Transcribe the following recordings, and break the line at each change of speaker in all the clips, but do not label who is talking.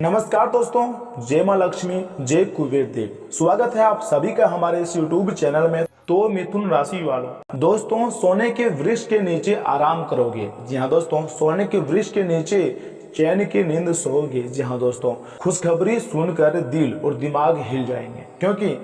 नमस्कार दोस्तों, जय मां लक्ष्मी, जय कुबेर देव। स्वागत है आप सभी का हमारे इस YouTube चैनल में। तो मिथुन राशि वालों, दोस्तों सोने के वृक्ष के नीचे आराम करोगे। जी हाँ दोस्तों, सोने के वृक्ष के नीचे चैन की नींद सोओगे। जी हाँ दोस्तों, खुशखबरी सुनकर दिल और दिमाग हिल जाएंगे, क्योंकि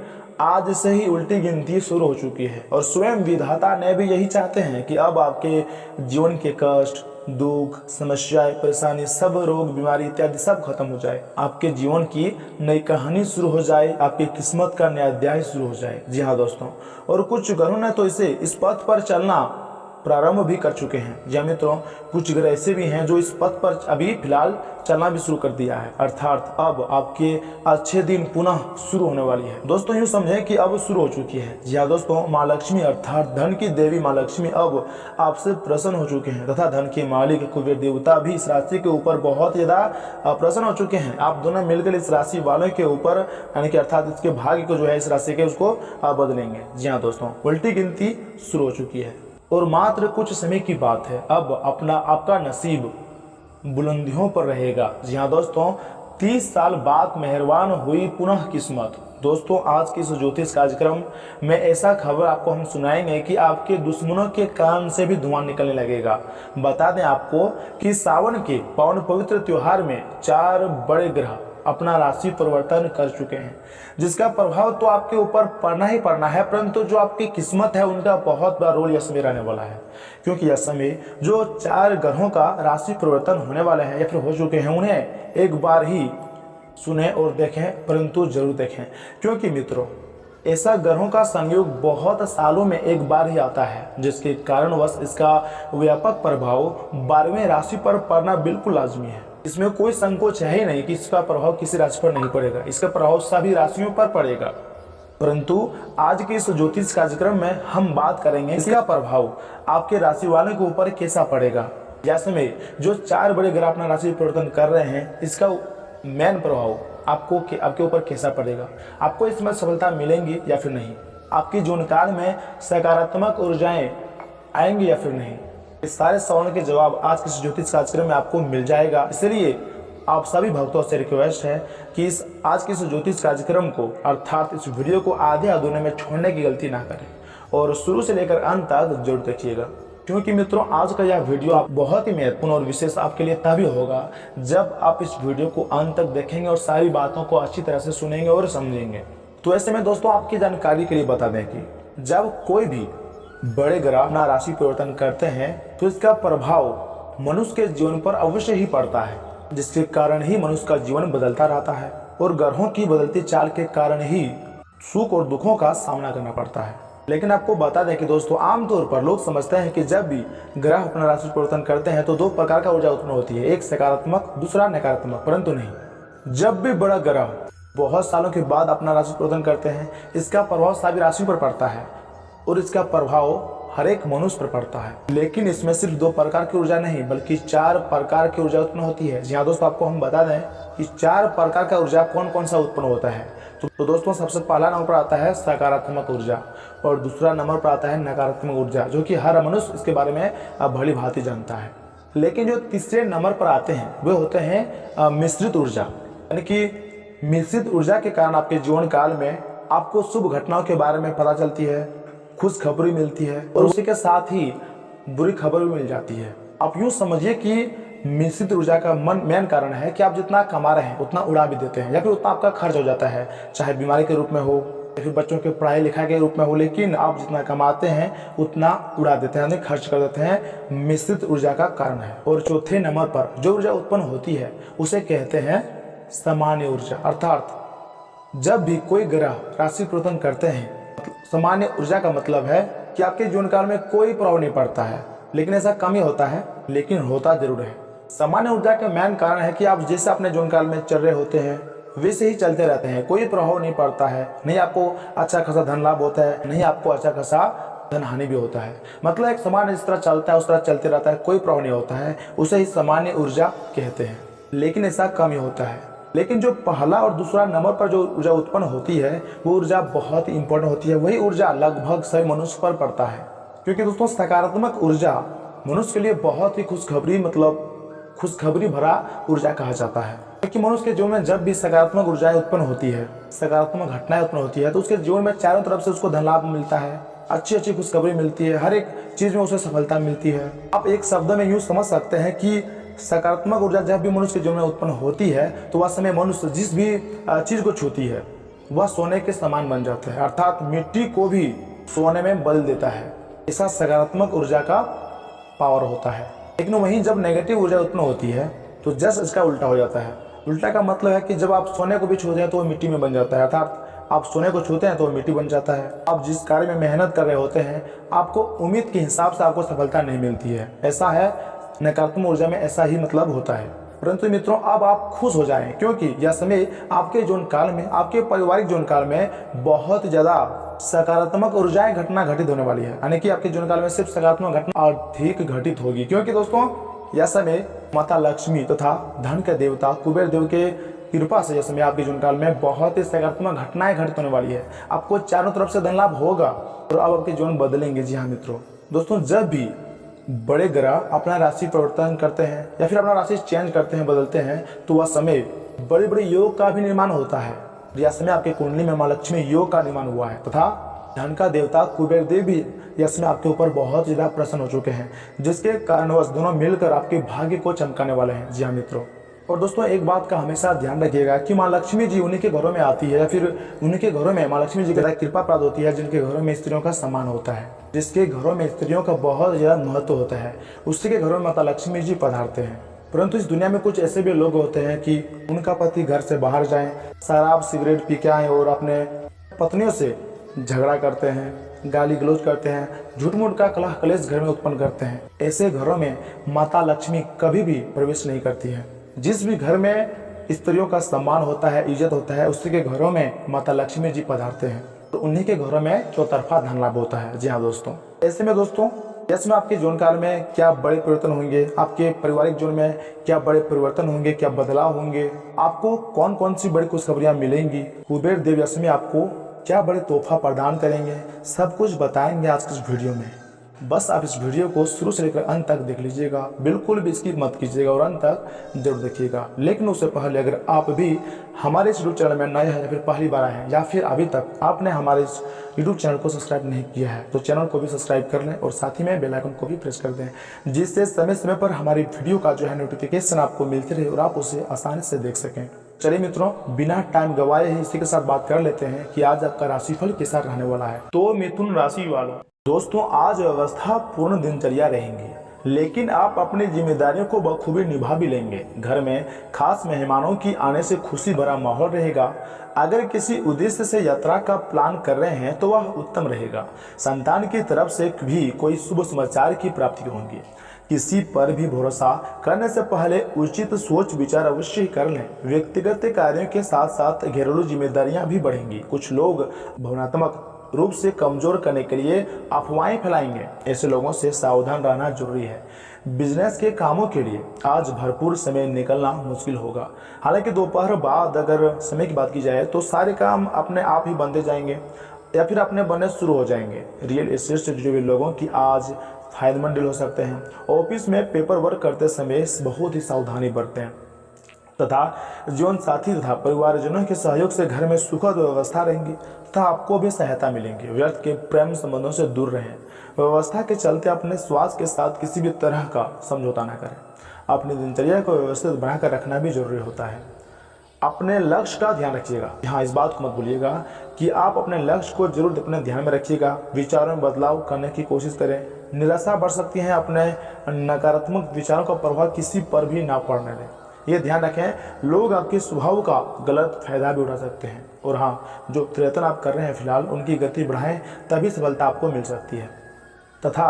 आज से ही उल्टी गिनती शुरू हो चुकी है और स्वयं विधाता ने भी यही चाहते हैं कि अब आपके जीवन के कष्ट, दुख, समस्याएं, परेशानी, सब रोग, बीमारी इत्यादि सब खत्म हो जाए। आपके जीवन की नई कहानी शुरू हो जाए, आपकी किस्मत का नया अध्याय शुरू हो जाए। जी हाँ दोस्तों, और कुछ ग्रहों ने तो इसे इस पथ पर चलना प्रारंभ भी कर चुके हैं। जी मित्रों, कुछ ग्रह ऐसे भी हैं जो इस पथ पर अभी फिलहाल चलना भी शुरू कर दिया है, अर्थात अब आपके अच्छे दिन पुनः शुरू होने वाली है। दोस्तों यूँ समझें कि अब शुरू हो चुकी है। जी हाँ दोस्तों, माँ लक्ष्मी अर्थात धन की देवी माँ लक्ष्मी अब आपसे प्रसन्न हो चुके हैं तथा धन के मालिक कुबेर देवता भी इस राशि के ऊपर बहुत ज़्यादा प्रसन्न हो चुके हैं। आप दोनों मिलकर इस राशि वालों के ऊपर यानी कि अर्थात इसके भाग्य को जो है इस राशि के उसको बदलेंगे। जी हाँ दोस्तों, उल्टी गिनती शुरू हो चुकी है और मात्र कुछ समय की बात है, अब आपका नसीब बुलंदियों पर रहेगा। जी हाँ दोस्तों, 30 साल बाद मेहरबान हुई पुनः किस्मत। दोस्तों आज के इस ज्योतिष कार्यक्रम में ऐसा खबर आपको हम सुनाएंगे कि आपके दुश्मनों के कान से भी धुआं निकलने लगेगा। बता दें आपको कि सावन के पावन पवित्र त्योहार में 4 बड़े ग्रह अपना राशि परिवर्तन कर चुके हैं, जिसका प्रभाव तो आपके ऊपर पड़ना ही पड़ना है, परंतु जो आपकी किस्मत है उनका बहुत बड़ा रोल यह समय रहने वाला है। क्योंकि यह समय जो 4 ग्रहों का राशि परिवर्तन होने वाले हैं या फिर हो चुके हैं, उन्हें एक बार ही सुने और देखें, परंतु जरूर देखें, क्योंकि मित्रों ऐसा ग्रहों का संयोग बहुत सालों में एक बार ही आता है, जिसके कारणवश इसका व्यापक प्रभाव 12वें राशि पर पड़ना बिल्कुल लाजमी है। इसमें कोई संकोच है ही नहीं कि इसका प्रभाव किसी राशि पर नहीं पड़ेगा, इसका प्रभाव सभी राशियों पर पड़ेगा। परंतु आज के इस ज्योतिष कार्यक्रम में हम बात करेंगे इसका प्रभाव आपके राशि वालों के ऊपर कैसा पड़ेगा। जैसे में जो 4 बड़े ग्रह अपना राशि परिवर्तन कर रहे हैं, इसका मेन प्रभाव आपके ऊपर कैसा पड़ेगा, आपको इसमें सफलता मिलेंगी या फिर नहीं, आपकी जीवन काल में सकारात्मक ऊर्जाएं आएंगी या फिर नहीं, इस सारे सवालों के जवाब आज के ज्योतिष कार्यक्रम में आपको मिल जाएगा। इसलिए आप सभी भक्तों से रिक्वेस्ट है कि आज के इस ज्योतिष कार्यक्रम को अर्थात इस वीडियो को आधे अधूरे में छोड़ने की गलती ना करें और शुरू से लेकर अंत तक जरूर देखिएगा, क्योंकि मित्रों आज का यह वीडियो आप बहुत ही महत्वपूर्ण और विशेष आपके लिए तभी होगा जब आप इस वीडियो को अंत तक देखेंगे और सारी बातों को अच्छी तरह से सुनेंगे और समझेंगे। तो ऐसे में दोस्तों आपकी जानकारी के लिए बता दें कि जब कोई भी बड़े ग्रह अपना राशि परिवर्तन करते हैं तो इसका प्रभाव मनुष्य के जीवन पर अवश्य ही पड़ता है, जिसके कारण ही मनुष्य का जीवन बदलता रहता है और ग्रहों की बदलती चाल के कारण ही सुख और दुखों का सामना करना पड़ता है। लेकिन आपको बता दें कि दोस्तों आमतौर पर लोग समझते हैं कि जब भी ग्रह अपना राशि परिवर्तन करते हैं तो 2 प्रकार का ऊर्जा उत्पन्न होती है, एक सकारात्मक, दूसरा नकारात्मक। परंतु नहीं, जब भी बड़ा ग्रह बहुत सालों के बाद अपना राशि परिवर्तन करते हैं, इसका प्रभाव सभी राशियों पर पड़ता है और इसका प्रभाव हर एक मनुष्य पर पड़ता है। लेकिन इसमें सिर्फ 2 प्रकार की ऊर्जा नहीं बल्कि 4 प्रकार की ऊर्जा उत्पन्न होती है। जी हाँ दोस्तों, आपको हम बता दें कि 4 प्रकार का ऊर्जा कौन कौन सा उत्पन्न होता है। तो दोस्तों सबसे पहला नंबर पर आता है सकारात्मक ऊर्जा और दूसरा नंबर पर आता है नकारात्मक ऊर्जा, जो कि हर मनुष्य इसके बारे में भली भांति जानता है। लेकिन जो तीसरे नंबर पर आते हैं वे होते हैं मिश्रित ऊर्जा, यानी कि मिश्रित ऊर्जा के कारण आपके जीवन काल में आपको शुभ घटनाओं के बारे में पता चलती है, खुश खबरी मिलती है और उसी के साथ ही बुरी खबर भी मिल जाती है। आप यूँ समझिए कि मिश्रित ऊर्जा का मेन कारण है कि आप जितना कमा रहे हैं उतना उड़ा भी देते हैं या फिर उतना आपका खर्च हो जाता है, चाहे बीमारी के रूप में हो या फिर बच्चों के पढ़ाई लिखाई के रूप में हो, लेकिन आप जितना कमाते हैं उतना उड़ा देते हैं, खर्च कर देते हैं। मिश्रित ऊर्जा का कारण है। और चौथे नंबर पर जो ऊर्जा उत्पन्न होती है उसे कहते हैं सामान्य ऊर्जा, अर्थात जब भी कोई ग्रह राशि परिवर्तन करते हैं, सामान्य ऊर्जा का मतलब है कि आपके जीवन काल में कोई प्रभाव नहीं पड़ता है, लेकिन ऐसा कम ही होता है, लेकिन होता जरूर है। सामान्य ऊर्जा का मेन कारण है कि आप जैसे अपने जीवन काल में चल रहे होते हैं वैसे ही चलते रहते हैं, कोई प्रभाव नहीं पड़ता है, नहीं आपको अच्छा खासा धन लाभ होता है, नहीं आपको अच्छा खासा धन हानि भी होता है। मतलब एक सामान्य जिस तरह चलता है उस तरह चलते रहता है, कोई प्रभाव नहीं होता है, उसे ही सामान्य ऊर्जा कहते हैं। लेकिन ऐसा कम ही होता है। लेकिन जो पहला और दूसरा नंबर पर जो ऊर्जा उत्पन्न होती है वो ऊर्जा बहुत ही इंपॉर्टेंट होती है। वही ऊर्जा लगभग सभी मनुष्य पर पड़ता है, क्योंकि दोस्तों सकारात्मक ऊर्जा मनुष्य के लिए बहुत ही खुशखबरी मतलब खुशखबरी भरा ऊर्जा कहा जाता है। क्योंकि मनुष्य के जीवन में जब भी सकारात्मक ऊर्जाएं उत्पन्न होती है, सकारात्मक घटनाएं उत्पन्न होती है, तो उसके जीवन में चारों तरफ से उसको धन लाभ मिलता है, अच्छी अच्छी खुशखबरी मिलती है, हर एक चीज में उसे सफलता मिलती है। आप एक शब्द में यूँ समझ सकते हैं कि सकारात्मक ऊर्जा जब भी मनुष्य के जीवन में उत्पन्न होती है तो वह समय मनुष्य जिस भी चीज को छूती है वह सोने के समान बन जाता है, अर्थात मिट्टी को भी सोने में बदल देता है। ऐसा सकारात्मक ऊर्जा का पावर होता है। लेकिन वहीं जब नेगेटिव ऊर्जा उत्पन्न होती है तो जस्ट इसका उल्टा हो जाता है। उल्टा का मतलब है कि जब आप सोने को भी छूते हैं तो वो मिट्टी में बन जाता है, अर्थात आप सोने को छूते हैं तो वो मिट्टी बन जाता है। आप जिस कार्य में मेहनत कर रहे होते हैं आपको उम्मीद के हिसाब से आपको सफलता नहीं मिलती है। ऐसा है नकारात्मक ऊर्जा में, ऐसा ही मतलब होता है। परंतु मित्रों अब आप खुश हो जाएं, क्योंकि यह समय आपके जीवन काल में, आपके पारिवारिक जीवन काल में बहुत ज्यादा सकारात्मक ऊर्जाएं घटना घटित होने वाली है। यानी कि आपके जीवन काल में सिर्फ सकारात्मक घटना अधिक घटित होगी, क्योंकि दोस्तों यह समय माता लक्ष्मी तथा धन के देवता कुबेर देव के कृपा से यह समय आपके जीवन काल में बहुत ही सकारात्मक घटनाएं घटित होने वाली है। आपको चारों तरफ से धन लाभ होगा और अब आपके जीवन बदलेंगे। जी हाँ मित्रों, दोस्तों जब भी बड़े ग्रह अपना राशि परिवर्तन करते हैं या फिर अपना राशि चेंज करते हैं, बदलते हैं, तो वह समय बड़े बड़े योग का भी निर्माण होता है। यह समय आपके कुंडली में मां लक्ष्मी योग का निर्माण हुआ है तथा धन का देवता कुबेर देव भी यह समय आपके ऊपर बहुत ज्यादा प्रसन्न हो चुके हैं, जिसके कारणवश दोनों मिलकर आपके भाग्य को चमकाने वाले हैं। जी हाँ मित्रों, और दोस्तों एक बात का हमेशा ध्यान रखिएगा कि माँ लक्ष्मी जी उन्हीं के घरों में आती है या फिर उन्हीं के घरों में माँ लक्ष्मी जी की कृपा प्राप्त होती है जिनके घरों में स्त्रियों का सम्मान होता है, जिसके घरों में स्त्रियों का बहुत ज्यादा महत्व होता है, उसी के घरों में माता लक्ष्मी जी पधारते हैं। परंतु इस दुनिया में कुछ ऐसे भी लोग होते हैं कि उनका पति घर से बाहर जाए, शराब सिगरेट पी के आए और अपने पत्नियों से झगड़ा करते हैं, गाली गलौज करते हैं, झूठ मूठ का कलह कलेश घर में उत्पन्न करते हैं। ऐसे घरों में माता लक्ष्मी कभी भी प्रवेश नहीं करती है। जिस भी घर में स्त्रियों का सम्मान होता है, इज्जत होता है, उसी के घरों में माता लक्ष्मी जी पधारते हैं, तो उन्हीं के घरों में चौतरफा धन लाभ होता है। जी हाँ दोस्तों, ऐसे में दोस्तों इसमें आपके जीवन काल में क्या बड़े परिवर्तन होंगे, आपके पारिवारिक जीवन में क्या बड़े परिवर्तन होंगे, क्या बदलाव होंगे, आपको कौन कौन सी बड़ी खुशखबरियां मिलेंगी, कुबेर देव इसमें आपको क्या बड़े तोहफा प्रदान करेंगे, सब कुछ बताएंगे आज की इस वीडियो में। बस आप इस वीडियो को शुरू से लेकर अंत तक देख लीजिएगा, बिल्कुल भी स्किप मत कीजिएगा और अंत तक जरूर देखिएगा। लेकिन उससे पहले अगर आप भी हमारे इस यूट्यूब चैनल में नए हैं या फिर पहली बार आए हैं या फिर अभी तक आपने हमारे इस यूट्यूब चैनल को सब्सक्राइब नहीं किया है तो चैनल को भी सब्सक्राइब कर लें और साथ ही में बेल आइकन को भी प्रेस कर दें, जिससे समय समय पर हमारी वीडियो का जो है नोटिफिकेशन आपको मिलती रहे और आप उसे आसानी से देख सकें। चलिए मित्रों, बिना टाइम गवाए ही इसी के साथ बात कर लेते हैं कि आज आपका राशिफल कैसा रहने वाला है। तो मिथुन राशि वालों, दोस्तों आज व्यवस्था पूर्ण दिनचर्या रहेंगी, लेकिन आप अपनी जिम्मेदारियों को बखूबी निभा भी लेंगे। घर में खास मेहमानों की आने से खुशी भरा माहौल रहेगा। अगर किसी उद्देश्य से यात्रा का प्लान कर रहे हैं तो वह उत्तम रहेगा। संतान की तरफ से भी कोई शुभ समाचार की प्राप्ति होगी। किसी पर भी भरोसा करने से पहले उचित सोच विचार अवश्य ही कर लें। व्यक्तिगत कार्यों के साथ साथ घरेलू जिम्मेदारियां भी बढ़ेंगी। कुछ लोग भावनात्मक रूप से कमजोर करने के लिए अफवाहें फैलाएंगे, ऐसे लोगों से सावधान रहना जरूरी है। बिजनेस के कामों के लिए आज भरपूर समय निकलना मुश्किल होगा। हालांकि दोपहर बाद अगर समय की बात की जाए तो सारे काम अपने आप ही बनते जाएंगे या फिर अपने बनने शुरू हो जाएंगे। रियल एस्टेट से जुड़े हुए लोगों की आज फायदेमंद डील हो सकते हैं। ऑफिस में पेपर वर्क करते समय बहुत ही सावधानी बरतें तथा जीवन साथी तथा परिवारजनों के सहयोग से घर में सुखद व्यवस्था रहेंगी तथा आपको भी सहायता मिलेंगी। व्यर्थ के प्रेम संबंधों से दूर रहें। व्यवस्था के चलते अपने स्वास्थ्य के साथ किसी भी तरह का समझौता न करें। अपनी दिनचर्या को व्यवस्थित बनाकर रखना भी जरूरी होता है। अपने लक्ष्य का ध्यान रखिएगा। यहाँ इस बात को मत भूलिएगा कि आप अपने लक्ष्य को जरूर अपने ध्यान में रखिएगा। विचारों में बदलाव करने की कोशिश करें। निराशा बढ़ सकती है, अपने नकारात्मक विचारों का प्रभाव किसी पर भी ना पड़ने दें। ये ध्यान रखें, लोग आपके स्वभाव का गलत फायदा भी उठा सकते हैं। और हाँ, जो प्रयत्न आप कर रहे हैं फिलहाल उनकी गति बढ़ाएं, तभी सफलता आपको मिल सकती है। तथा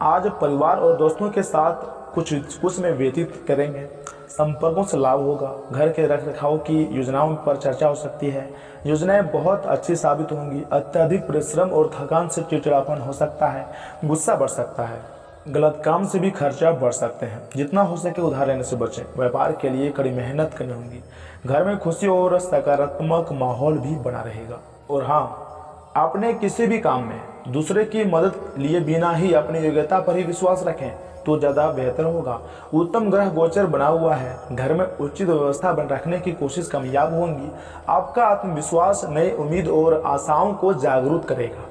आज परिवार और दोस्तों के साथ कुछ में व्यतीत करेंगे। संपर्कों से लाभ होगा। घर के रख रखाव की योजनाओं पर चर्चा हो सकती है। योजनाएं बहुत अच्छी साबित होंगी। अत्यधिक परिश्रम और थकान से चिड़चिड़ापन हो सकता है। गुस्सा बढ़ सकता है। गलत काम से भी खर्चा बढ़ सकते हैं। जितना हो सके उधार लेने से बचें। व्यापार के लिए कड़ी मेहनत करनी होगी। घर में खुशी और सकारात्मक माहौल भी बना रहेगा। और हाँ, आपने किसी भी काम में दूसरे की मदद लिए बिना ही अपनी योग्यता पर ही विश्वास रखें तो ज़्यादा बेहतर होगा। उत्तम ग्रह गोचर बना हुआ है, घर में उचित व्यवस्था बन रखने की कोशिश कामयाब होंगी। आपका आत्मविश्वास नई उम्मीद और आशाओं को जागरूक करेगा।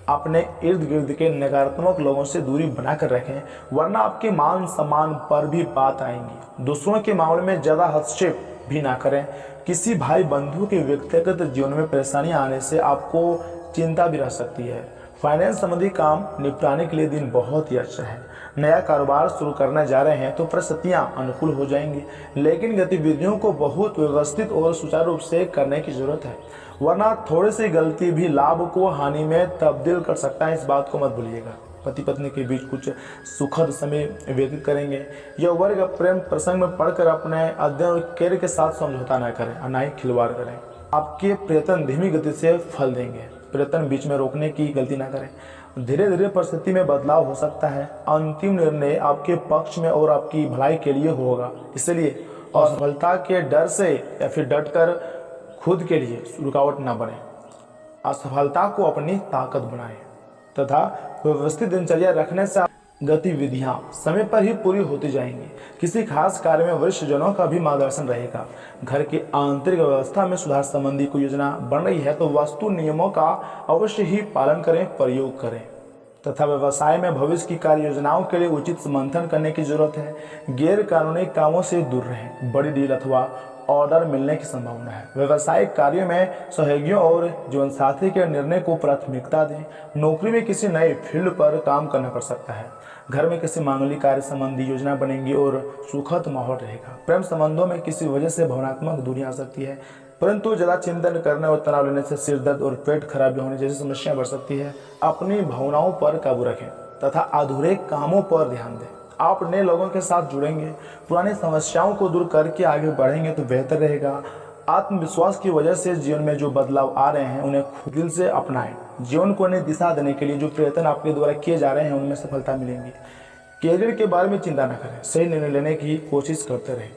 अपने इर्द गिर्द के नकारात्मक लोगों से दूरी बनाकर रखें, वरना आपके मान सम्मान पर भी बात आएंगी। दूसरों के मामले में ज़्यादा हस्तक्षेप भी ना करें। किसी भाई बंधु के व्यक्तिगत जीवन में परेशानियां आने से आपको चिंता भी रह सकती है। फाइनेंस संबंधी काम निपटाने के लिए दिन बहुत ही अच्छा है। नया कारोबार शुरू करने जा रहे हैं तो परिस्थितियां अनुकूल हो जाएंगी, लेकिन गतिविधियों को बहुत व्यवस्थित और सुचारू रूप से करने की जरूरत है, वरना थोड़ी सी गलती भी लाभ को हानि में तब्दील कर सकता है। इस बात को मत भूलिएगा। पति पत्नी के बीच कुछ सुखद समय व्यतीत करेंगे। यह वर्ग प्रेम प्रसंग में पढ़कर अपने अध्ययन और कैरियर के साथ समझौता न करें और न ही खिलवाड़ करें। आपके प्रयत्न धीमी गति से फल देंगे। प्रयत्न बीच में रोकने की गलती ना करें। धीरे धीरे परिस्थिति में बदलाव हो सकता है। अंतिम निर्णय आपके पक्ष में और आपकी भलाई के लिए होगा, इसलिए असफलता के डर से या फिर डटकर खुद के लिए रुकावट न बने। असफलता को अपनी ताकत बनाएं तथा व्यवस्थित दिनचर्या रखने से गतिविधियां समय पर ही पूरी होती जाएंगी। किसी खास कार्य में वरिष्ठ जनों का भी मार्गदर्शन रहेगा। घर की आंतरिक व्यवस्था में सुधार संबंधी कोई योजना बन रही है तो वास्तु नियमों का अवश्य ही पालन करें, प्रयोग करें तथा व्यवसाय में भविष्य की कार्य योजनाओं के लिए उचित मंथन करने की जरूरत है। गैर कानूनी कामों से दूर रहें। बड़ी डील अथवा ऑर्डर मिलने की संभावना है। व्यवसायिक कार्यों में सहयोगियों और जीवनसाथी के निर्णय को प्राथमिकता दें। नौकरी में किसी नए फील्ड पर काम करना पड़ सकता है। घर में किसी मामूली कार्य संबंधी योजना बनेगी और सुखद माहौल रहेगा। प्रेम संबंधों में किसी वजह से भावनात्मक दूरी आ सकती है, परंतु ज़्यादा चिंतन करने और तनाव लेने से सिर दर्द और पेट खराबी होने जैसी समस्याएं बढ़ सकती है। अपनी भावनाओं पर काबू रखें तथा अधूरे कामों पर ध्यान दें। आप नए लोगों के साथ जुड़ेंगे, पुरानी समस्याओं को दूर करके आगे बढ़ेंगे तो बेहतर रहेगा। आत्मविश्वास की वजह से जीवन में जो बदलाव आ रहे हैं उन्हें खुद दिल से अपनाएं। जीवन को नई दिशा देने के लिए जो प्रयत्न आपके द्वारा किए जा रहे हैं उनमें सफलता मिलेंगी। कैरियर के बारे में चिंता न करें, सही निर्णय लेने की कोशिश करते रहें।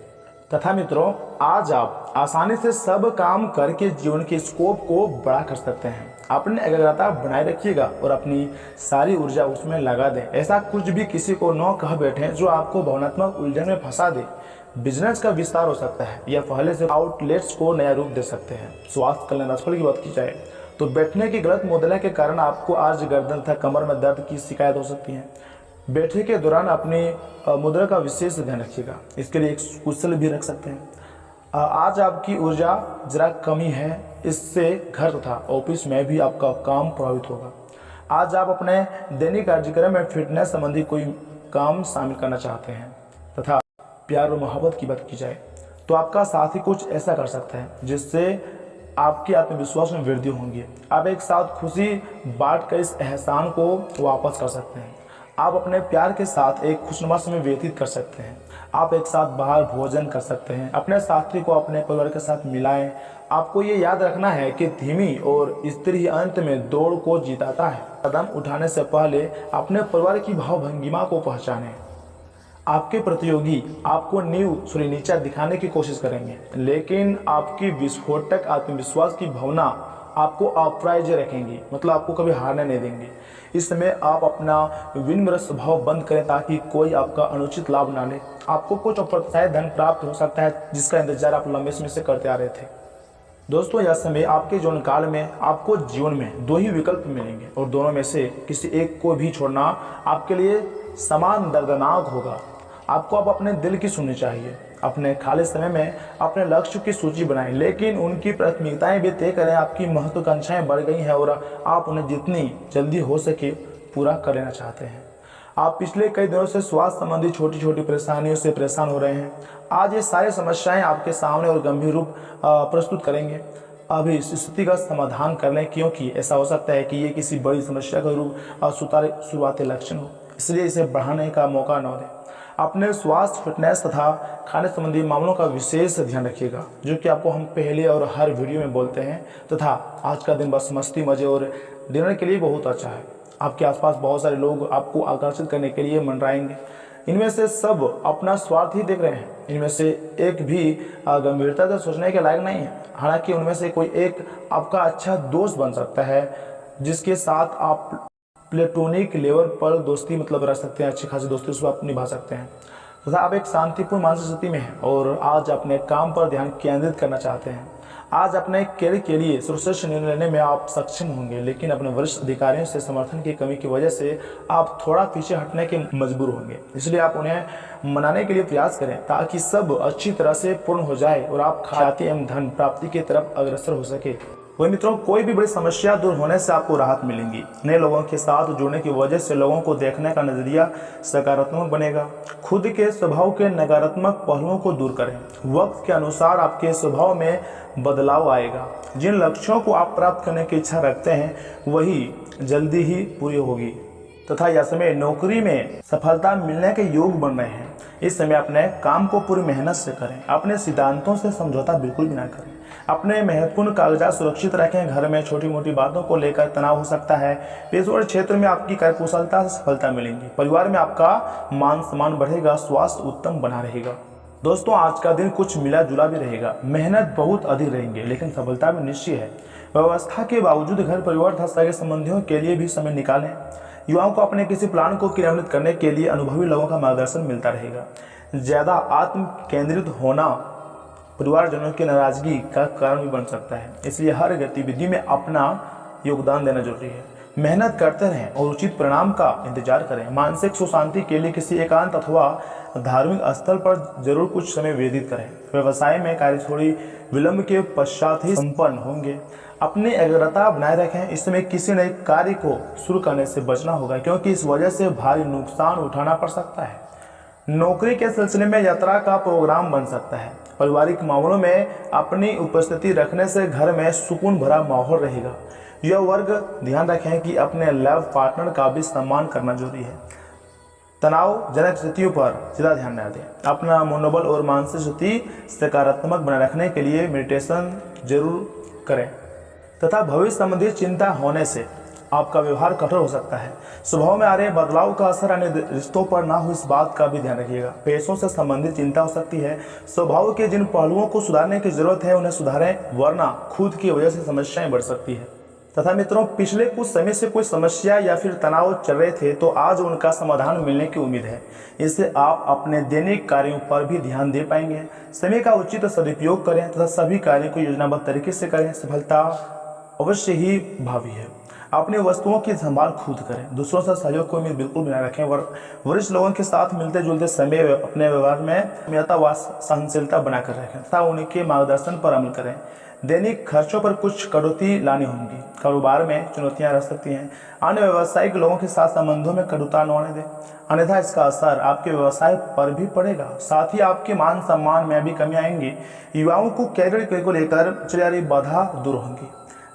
तथा मित्रों, आज आप आसानी से सब काम करके जीवन के स्कोप को बड़ा कर सकते हैं। अपनी एकाग्रता बनाए रखिएगा और अपनी सारी ऊर्जा उसमें लगा दें। ऐसा कुछ भी किसी को न कह बैठें जो आपको भावनात्मक उलझन में फंसा दे। बिजनेस का विस्तार हो सकता है या पहले से आउटलेट्स को नया रूप दे सकते हैं। स्वास्थ्य कल्याण राशिफल की बात की जाए तो बैठने की गलत मुद्रा के कारण आपको आज गर्दन तथा कमर में दर्द की शिकायत हो सकती है। बैठे के दौरान अपनी मुद्रा का विशेष ध्यान रखिएगा, इसके लिए एक कुशल भी रख सकते हैं। आज आपकी ऊर्जा जरा कमी है, इससे घर तथा ऑफिस में भी आपका काम प्रभावित होगा। आज आप अपने दैनिक कार्यक्रम में फिटनेस संबंधी कोई काम शामिल करना चाहते हैं। तथा प्यार और मोहब्बत की बात की जाए तो आपका साथी कुछ ऐसा कर सकता है जिससे आपके आत्मविश्वास में वृद्धि होंगी। आप एक साथ खुशी बांट कर इस एहसान को वापस कर सकते हैं। आप अपने प्यार के साथ एक खुशनुमा समय व्यतीत कर सकते हैं। आप एक साथ बाहर भोजन कर सकते हैं। अपने साथी को अपने परिवार के साथ मिलाएं। आपको ये याद रखना है कि धीमी और स्थिर ही अंत में दौड़ को जिताता है। कदम उठाने से पहले अपने परिवार की भावभंगिमा को पहचानें। आपके प्रतियोगी आपको नीचा दिखाने की कोशिश करेंगे, लेकिन आपकी विस्फोटक आत्मविश्वास की भावना आपको अपराजय रखेंगी, मतलब आपको कभी हारने नहीं देंगे। इस समय आप अपना विनम्र स्वभाव बंद करें ताकि कोई आपका अनुचित लाभ ना ले। आपको कुछ अप्रत्याशित धन प्राप्त हो सकता है जिसका इंतजार आप लंबे समय से करते आ रहे थे। दोस्तों, यह समय आपके जीवन काल में आपको जीवन में दो ही विकल्प मिलेंगे और दोनों में से किसी एक को भी छोड़ना आपके लिए समान दर्दनाक होगा। आपको अब अपने दिल की सुननी चाहिए। अपने खाली समय में अपने लक्ष्य की सूची बनाएं, लेकिन उनकी प्राथमिकताएं भी तय करें। आपकी महत्वाकांक्षाएं बढ़ गई हैं और आप उन्हें जितनी जल्दी हो सके पूरा कर लेना चाहते हैं। आप पिछले कई दिनों से स्वास्थ्य संबंधी छोटी छोटी परेशानियों से परेशान हो रहे हैं। आज ये सारी समस्याएं आपके सामने और गंभीर रूप प्रस्तुत करेंगे। अभी इस स्थिति का समाधान कर लें, क्योंकि ऐसा हो सकता है कि ये किसी बड़ी समस्या का रूप शुरुआती लक्षण हो, इसलिए इसे बढ़ाने का मौका न दें। अपने स्वास्थ्य, फिटनेस तथा खाने संबंधी मामलों का विशेष ध्यान रखिएगा, जो कि आपको हम पहले और हर वीडियो में बोलते हैं। तथा आज का दिन बस मस्ती, मजे और डिनर के लिए बहुत अच्छा है। आपके आसपास बहुत सारे लोग आपको आकर्षित करने के लिए मंडराएंगे। इनमें से सब अपना स्वार्थ ही देख रहे हैं। इनमें से एक भी गंभीरता से सोचने के लायक नहीं है। हालांकि उनमें से कोई एक आपका अच्छा दोस्त बन सकता है। जिसके साथ आप प्लेटोनिक लेवल पर दोस्ती मतलब रख सकते हैं, अच्छी खासी दोस्ती उसको आप निभा सकते हैं। तथा आप एक शांतिपूर्ण मानसिक स्थिति में हैं और आज अपने काम पर ध्यान केंद्रित करना चाहते हैं। आज अपने कैरियर के लिए सर्वश्रेष्ठ निर्णय लेने में आप सक्षम होंगे, लेकिन अपने वरिष्ठ अधिकारियों से समर्थन की कमी की वजह से आप थोड़ा पीछे हटने के मजबूर होंगे। इसलिए आप उन्हें मनाने के लिए प्रयास करें ताकि सब अच्छी तरह से पूर्ण हो जाए और आप ख्याति एवं धन प्राप्ति की तरफ अग्रसर हो सके। वही मित्रों, कोई भी बड़ी समस्या दूर होने से आपको राहत मिलेंगी। नए लोगों के साथ जुड़ने की वजह से लोगों को देखने का नजरिया सकारात्मक बनेगा। खुद के स्वभाव के नकारात्मक पहलुओं को दूर करें। वक्त के अनुसार आपके स्वभाव में बदलाव आएगा। जिन लक्ष्यों को आप प्राप्त करने की इच्छा रखते हैं वही जल्दी ही पूरी होगी तथा यह समय नौकरी में सफलता मिलने के योग बन रहे हैं। इस समय अपने काम को पूरी मेहनत से करें। अपने सिद्धांतों से समझौता बिल्कुल भी ना करें। अपने महत्वपूर्ण कागजात सुरक्षित रखें। घर में छोटी मोटी बातों को लेकर तनाव हो सकता है। पेशेवर क्षेत्र में आपकी कार्यकुशलता से सफलता मिलेंगी। परिवार में आपका मान सम्मान बढ़ेगा। स्वास्थ्य उत्तम बना रहेगा। दोस्तों, आज का दिन कुछ मिला जुला भी रहेगा। मेहनत बहुत अधिक रहेंगे लेकिन सफलता भी निश्चित है। व्यवस्था के बावजूद घर परिवार तथा सगे संबंधियों के लिए भी समय निकालें। युवाओं को अपने किसी प्लान को क्रियान्वित करने के लिए अनुभवी लोगों का मार्गदर्शन मिलता रहेगा। ज्यादा आत्म केंद्रित होना परिवारजनों की नाराजगी का कारण भी बन सकता है, इसलिए हर गतिविधि में अपना योगदान देना जरूरी है। मेहनत करते रहें और उचित परिणाम का इंतजार करें। मानसिक सुशांति के लिए किसी एकांत अथवा धार्मिक स्थल पर जरूर कुछ समय व्यतीत करें। व्यवसाय में कार्य थोड़ी विलंब के पश्चात ही संपन्न होंगे। अपनी एकाग्रता बनाए रखें। इस समय किसी नए कार्य को शुरू करने से बचना होगा क्योंकि इस वजह से भारी नुकसान उठाना पड़ सकता है। नौकरी के सिलसिले में यात्रा का प्रोग्राम बन सकता है। पारिवारिक मामलों में अपनी उपस्थिति रखने से घर में सुकून भरा माहौल रहेगा। यह वर्ग ध्यान रखें कि अपने लाइफ पार्टनर का भी सम्मान करना जरूरी है। तनावजनक स्थितियों पर ज़्यादा ध्यान न दें। अपना मनोबल और मानसिक स्थिति सकारात्मक बनाए रखने के लिए मेडिटेशन जरूर करें तथा भविष्य संबंधी चिंता होने से आपका व्यवहार कठोर हो सकता है। स्वभाव में आ रहे बदलाव का असर अन्य रिश्तों पर ना हो, इस बात का भी ध्यान रखिएगा। पैसों से संबंधित चिंता हो सकती है। स्वभाव के जिन पहलुओं को सुधारने की जरूरत है उन्हें सुधारें, वरना खुद की वजह से समस्याएं बढ़ सकती है। तथा मित्रों, पिछले कुछ समय से कोई समस्या या फिर तनाव चल रहे थे तो आज उनका समाधान मिलने की उम्मीद है। इससे आप अपने दैनिक कार्यों पर भी ध्यान दे पाएंगे। समय का उचित सदुपयोग करें तथा सभी कार्यों को योजनाबद्ध तरीके से करें। सफलता अवश्य ही भावी है। अपनी वस्तुओं की संभाल खुद करें। दूसरों से सहयोग को उम्मीद बिल्कुल बनाए रखें। वरिष्ठ लोगों के साथ मिलते जुलते समय अपने व्यवहार में मितव्ययता व सहनशीलता बनाकर रखें तथा उनके मार्गदर्शन पर अमल करें। दैनिक खर्चों पर कुछ कटौती लानी होगी। कारोबार में चुनौतियां रह सकती हैं। अन्य व्यावसायिक लोगों के साथ संबंधों में कटुता न होने दें, अन्यथा इसका असर आपके व्यवसाय पर भी पड़ेगा। साथ ही आपके मान सम्मान में भी कमी आएंगी। युवाओं को कैरियर को लेकर चली आ रही बाधा दूर होंगी।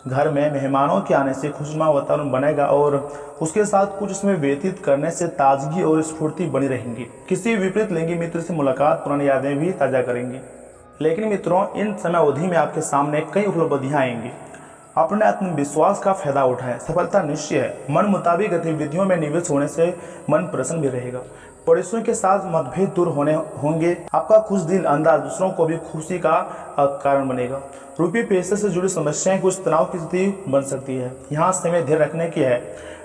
घर में मेहमानों के आने से खुशनुमा वातावरण बनेगा और उसके साथ कुछ समय व्यतीत करने से ताजगी और स्फूर्ति बनी रहेंगी। किसी विपरीत लिंगी मित्र से मुलाकात पुरानी यादें भी ताज़ा करेंगी। लेकिन मित्रों, इन समय अवधि में आपके सामने कई उपलब्धियां आएंगी। अपने आत्मविश्वास का फायदा उठाएं। सफलता निश्चय है। मन मुताबिक गतिविधियों में निवेश होने से मन प्रसन्न भी रहेगा। पड़ोसियों के साथ मतभेद दूर होंगे। आपका खुश दिल अंदाज दूसरों को भी खुशी का कारण बनेगा। रुपये पैसे से जुड़ी समस्याएं कुछ तनाव की स्थिति बन सकती है। यहाँ समय धैर्य रखने की है।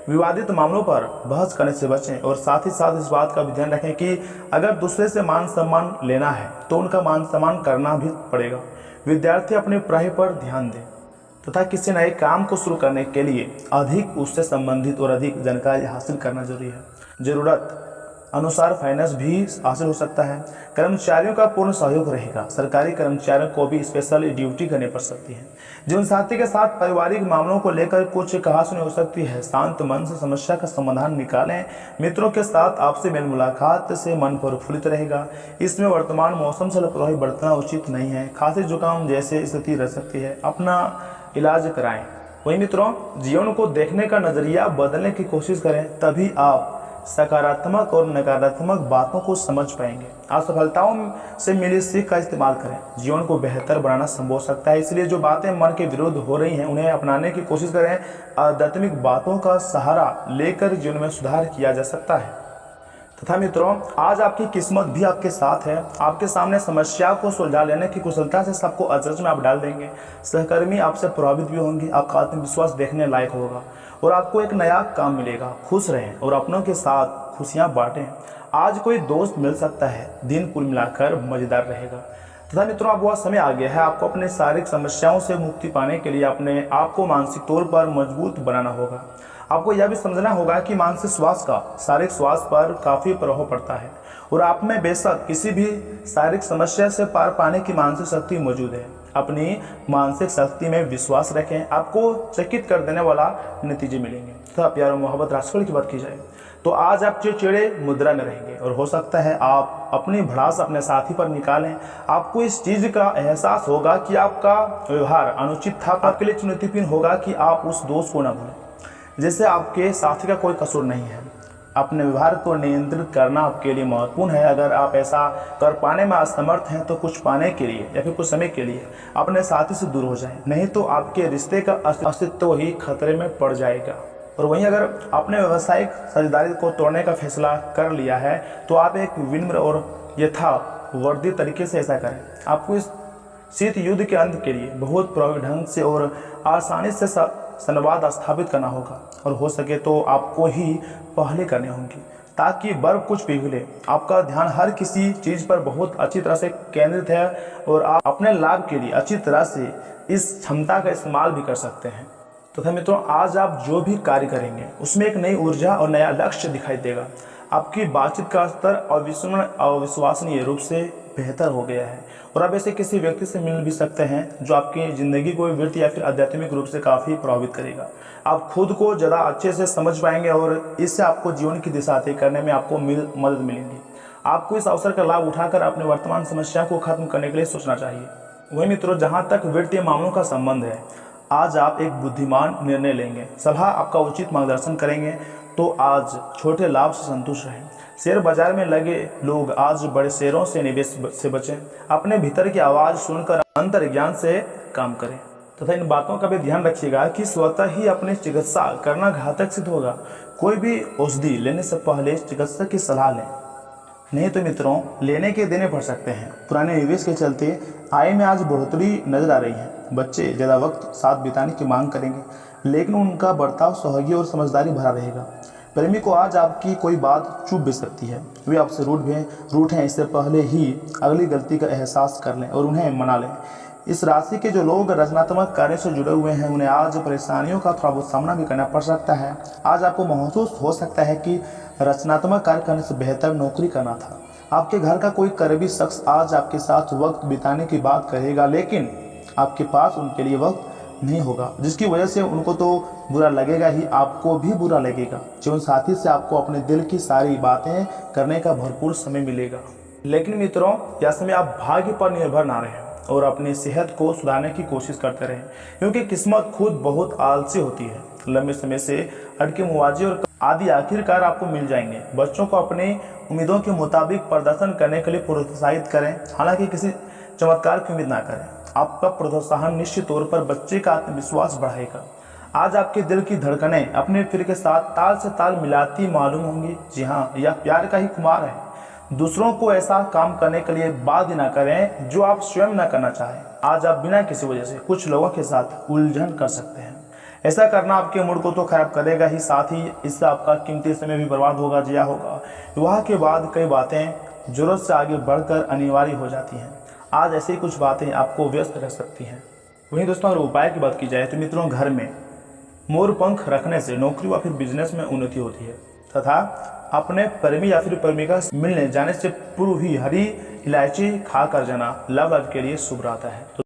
विवादित मामलों पर बहस करने से बचें और साथ ही साथ इस बात का भी ध्यान रखें कि अगर दूसरे से मान सम्मान लेना है तो उनका मान सम्मान करना भी पड़ेगा। विद्यार्थी अपनी पढ़ाई पर ध्यान दें तथा किसी नए काम को शुरू करने के लिए अधिक उससे संबंधित और अधिक जानकारी हासिल करना जरूरी है। जरूरत अनुसार फाइनेंस भी हासिल हो सकता है। कर्मचारियों का पूर्ण सहयोग रहेगा। सरकारी कर्मचारियों को भी स्पेशल ड्यूटी करनी पड़ सकती है। जीवन साथी के साथ पारिवारिक मामलों को लेकर कुछ कहासुनी हो सकती है। शांत मन से समस्या का समाधान निकालें। मित्रों के साथ आपसे मेल मुलाकात से मन प्रफुल्लित रहेगा। इसमें वर्तमान मौसम से लापरवाही बरतना उचित नहीं है। खांसी जुकाम जैसे स्थिति रह सकती है। अपना इलाज कराएं। वही मित्रों, जीवन को देखने का नजरिया बदलने की कोशिश करें, तभी आप सकारात्मक और नकारात्मक बातों को समझ पाएंगे। आप सफलताओं से मिली सीख का इस्तेमाल करें। जीवन को बेहतर बनाना संभव हो सकता है। इसलिए जो बातें मन के विरुद्ध हो रही हैं उन्हें अपनाने की कोशिश करें। आध्यात्मिक बातों का सहारा लेकर जीवन में सुधार किया जा सकता है। तथा मित्रों, आज आपकी किस्मत भी आपके साथ है। आपके सामने समस्या को सुलझा लेने की कुशलता से सबको अचरज में आप डाल देंगे। सहकर्मी आपसे प्रभावित भी होंगे। आपका आत्मविश्वास देखने लायक होगा और आपको एक नया काम मिलेगा। खुश रहें और अपनों के साथ खुशियां बांटें। आज कोई दोस्त मिल सकता है, दिन कुल मिलाकर मजेदार रहेगा। तथा मित्रों, अब वह समय आ गया है आपको अपने शारीरिक समस्याओं से मुक्ति पाने के लिए अपने आप को मानसिक तौर पर मजबूत बनाना होगा। आपको यह भी समझना होगा कि मानसिक स्वास्थ्य का शारीरिक स्वास्थ्य पर काफ़ी प्रभाव पड़ता है और आप में बेशक किसी भी शारीरिक समस्या से पार पाने की मानसिक शक्ति मौजूद है। अपनी मानसिक शक्ति में विश्वास रखें, आपको चकित कर देने वाला नतीजे मिलेंगे। तो प्यार और मोहब्बत राशिफल की बात की जाए तो आज आप चिड़चिड़े मुद्रा में रहेंगे और हो सकता है आप अपनी भड़ास अपने साथी पर निकालें। आपको इस चीज़ का एहसास होगा कि आपका व्यवहार अनुचित था। आपके लिए चुनौतीपूर्ण होगा कि आप उस दोस्त को न भूलें जैसे आपके साथी का कोई कसूर नहीं है। अपने व्यवहार को नियंत्रित करना आपके लिए महत्वपूर्ण है। अगर आप ऐसा कर पाने में असमर्थ हैं तो कुछ पाने के लिए या फिर कुछ समय के लिए अपने साथी से दूर हो जाएं, नहीं तो आपके रिश्ते का अस्तित्व ही खतरे में पड़ जाएगा। और वहीं अगर आपने व्यावसायिक साझेदारी को तोड़ने का फैसला कर लिया है तो आप एक विनम्र और यथावर्दी तरीके से ऐसा करें। आपको इस शीत युद्ध के अंत के लिए बहुत प्रभावी ढंग से और आसानी से संवाद स्थापित करना होगा और हो सके तो आपको ही पहले करने होंगे ताकि बर्फ कुछ पिघले। आपका ध्यान हर किसी चीज़ पर बहुत अच्छी तरह से केंद्रित है और आप अपने लाभ के लिए अच्छी तरह से इस क्षमता का इस्तेमाल भी कर सकते हैं। तथा मित्रों, आज आप जो भी कार्य करेंगे उसमें एक नई ऊर्जा और नया लक्ष्य दिखाई देगा। आपकी बातचीत का स्तर अविश्वसनीय रूप से बेहतर हो गया है और आप ऐसे किसी व्यक्ति से मिल भी सकते हैं जो आपकी ज़िंदगी को वित्त या फिर आध्यात्मिक रूप से काफ़ी प्रभावित करेगा। आप खुद को ज़्यादा अच्छे से समझ पाएंगे और इससे आपको जीवन की दिशा तय करने में आपको मदद मिलेगी। आपको इस अवसर का लाभ उठाकर अपने वर्तमान समस्या को खत्म करने के लिए सोचना चाहिए। वही मित्रों, जहाँ तक वित्तीय मामलों का संबंध है, आज आप एक बुद्धिमान निर्णय लेंगे। सलाह आपका उचित मार्गदर्शन करेंगे तो आज छोटे लाभ से संतुष्ट रहें। शेयर बाजार में लगे लोग आज बड़े शेयरों से निवेश से बचें। अपने भीतर की आवाज़ सुनकर अंतर ज्ञान से काम करें तथा इन बातों का भी ध्यान रखिएगा कि स्वतः ही अपनी चिकित्सा करना घातक सिद्ध होगा। कोई भी औषधि लेने से पहले चिकित्सक की सलाह लें, नहीं तो मित्रों लेने के देने पड़ सकते हैं। पुराने निवेश के चलते आय में आज बढ़ोतरी नजर आ रही है। बच्चे ज़्यादा वक्त साथ बिताने की मांग करेंगे लेकिन उनका बर्ताव सहयोगी और समझदारी भरा रहेगा। प्रेमी को आज आपकी कोई बात चुभ भी सकती है, वे आपसे रूठ हैं, इससे पहले ही अगली गलती का एहसास कर लें और उन्हें मना लें। इस राशि के जो लोग रचनात्मक कार्य से जुड़े हुए हैं उन्हें आज परेशानियों का थोड़ा बहुत सामना भी करना पड़ सकता है। आज आपको महसूस हो सकता है कि रचनात्मक कार्य करने से बेहतर नौकरी करना था। आपके घर का कोई करीबी शख्स आज आपके साथ वक्त बिताने की बात करेगा लेकिन आपके पास उनके लिए वक्त नहीं होगा, जिसकी वजह से उनको तो बुरा लगेगा ही, आपको भी बुरा लगेगा। जीवन साथी से आपको अपने दिल की सारी बातें करने का भरपूर समय मिलेगा। लेकिन मित्रों, यह समय आप भाग्य पर निर्भर ना रहें और अपनी सेहत को सुधारने की कोशिश करते रहें, क्योंकि किस्मत खुद बहुत आलसी होती है। लंबे समय से अटके मुआवजे और आदि आखिरकार आपको मिल जाएंगे। बच्चों को अपनी उम्मीदों के मुताबिक प्रदर्शन करने के लिए प्रोत्साहित करें, हालांकि किसी चमत्कार की उम्मीद ना करें। आपका प्रोत्साहन निश्चित तौर पर बच्चे का आत्मविश्वास बढ़ाएगा। आज आपके दिल की धड़कनें अपने फिर के साथ ताल से ताल मिलाती मालूम होंगी। जी हाँ, यह प्यार का ही खुमार है। दूसरों को ऐसा काम करने के लिए बाध्य न करें जो आप स्वयं न करना चाहें। आज आप बिना किसी वजह से कुछ लोगों के साथ उलझन कर सकते हैं। ऐसा करना आपके मूड को तो खराब करेगा ही, साथ ही इससे आपका कीमती समय भी बर्बाद होगा, जिया होगा। विवाह के बाद कई बातें जरूरत से आगे बढ़कर अनिवार्य हो जाती हैं। आज ऐसी कुछ बातें आपको व्यस्त रख सकती हैं। वहीं दोस्तों, अगर उपाय की बात की जाए तो मित्रों, घर में मोर पंख रखने से नौकरी या फिर बिजनेस में उन्नति होती है तथा अपने प्रेमी या फिर प्रेमिका से मिलने जाने से पूर्व ही हरी इलायची खाकर जाना लव के लिए शुभ रहता है।